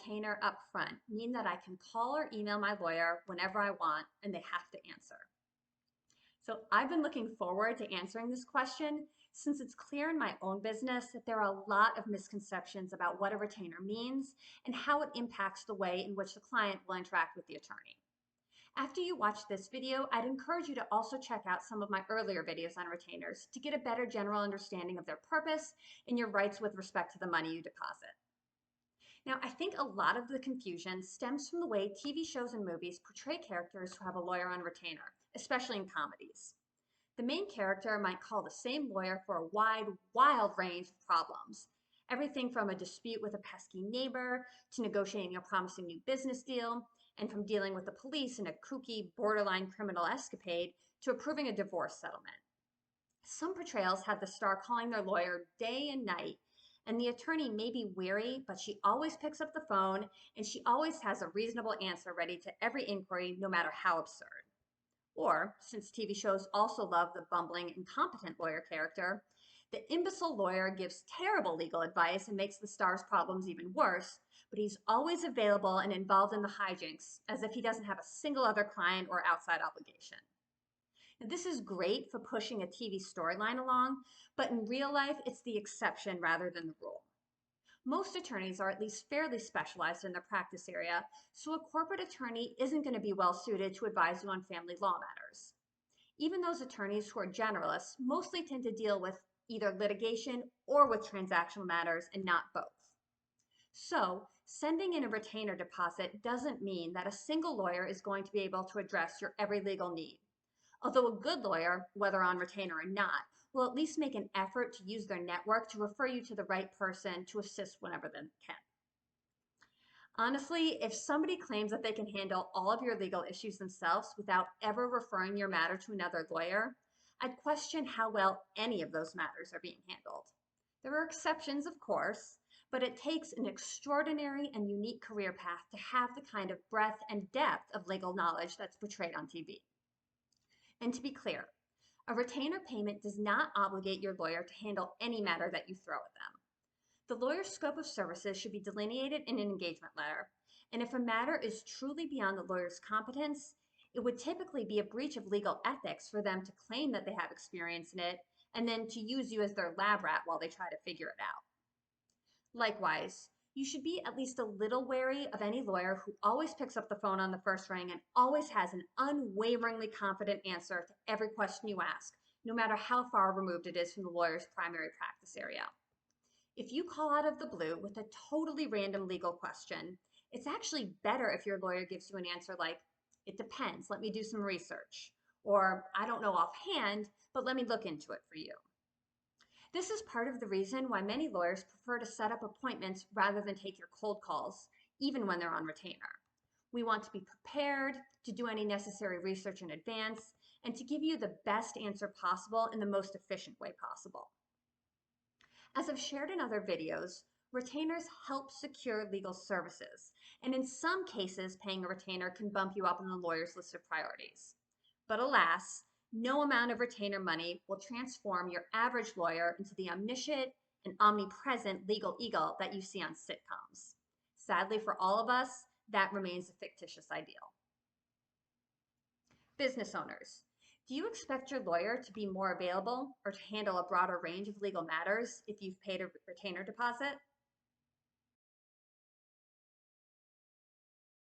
retainer up front mean that I can call or email my lawyer whenever I want and they have to answer? So I've been looking forward to answering this question since it's clear in my own business that there are a lot of misconceptions about what a retainer means and how it impacts the way in which the client will interact with the attorney. After you watch this video, I'd encourage you to also check out some of my earlier videos on retainers to get a better general understanding of their purpose and your rights with respect to the money you deposit. Now, I think a lot of the confusion stems from the way TV shows and movies portray characters who have a lawyer on retainer, especially in comedies. The main character might call the same lawyer for a wild range of problems. Everything from a dispute with a pesky neighbor to negotiating a promising new business deal, and from dealing with the police in a kooky, borderline criminal escapade to approving a divorce settlement. Some portrayals have the star calling their lawyer day and night, and the attorney may be weary, but she always picks up the phone and she always has a reasonable answer ready to every inquiry, no matter how absurd. Or, since TV shows also love the bumbling, incompetent lawyer character, the imbecile lawyer gives terrible legal advice and makes the star's problems even worse, but he's always available and involved in the hijinks as if he doesn't have a single other client or outside obligation. Now, this is great for pushing a TV storyline along, but in real life, it's the exception rather than the rule. Most attorneys are at least fairly specialized in their practice area, so a corporate attorney isn't going to be well suited to advise you on family law matters. Even those attorneys who are generalists mostly tend to deal with either litigation or with transactional matters and not both. So, sending in a retainer deposit doesn't mean that a single lawyer is going to be able to address your every legal need. Although a good lawyer, whether on retainer or not, will at least make an effort to use their network to refer you to the right person to assist whenever they can. Honestly, if somebody claims that they can handle all of your legal issues themselves without ever referring your matter to another lawyer, I'd question how well any of those matters are being handled. There are exceptions, of course, but it takes an extraordinary and unique career path to have the kind of breadth and depth of legal knowledge that's portrayed on TV. And to be clear, a retainer payment does not obligate your lawyer to handle any matter that you throw at them. The lawyer's scope of services should be delineated in an engagement letter, and if a matter is truly beyond the lawyer's competence, it would typically be a breach of legal ethics for them to claim that they have experience in it and then to use you as their lab rat while they try to figure it out. Likewise, you should be at least a little wary of any lawyer who always picks up the phone on the first ring and always has an unwaveringly confident answer to every question you ask, no matter how far removed it is from the lawyer's primary practice area. If you call out of the blue with a totally random legal question, it's actually better if your lawyer gives you an answer like, "It depends, let me do some research," or "I don't know offhand, but let me look into it for you." This is part of the reason why many lawyers prefer to set up appointments rather than take your cold calls, even when they're on retainer. We want to be prepared, to do any necessary research in advance, and to give you the best answer possible in the most efficient way possible. As I've shared in other videos, retainers help secure legal services, and in some cases, paying a retainer can bump you up on the lawyer's list of priorities. But alas, no amount of retainer money will transform your average lawyer into the omniscient and omnipresent legal eagle that you see on sitcoms. Sadly for all of us, that remains a fictitious ideal. Business owners, do you expect your lawyer to be more available or to handle a broader range of legal matters if you've paid a retainer deposit?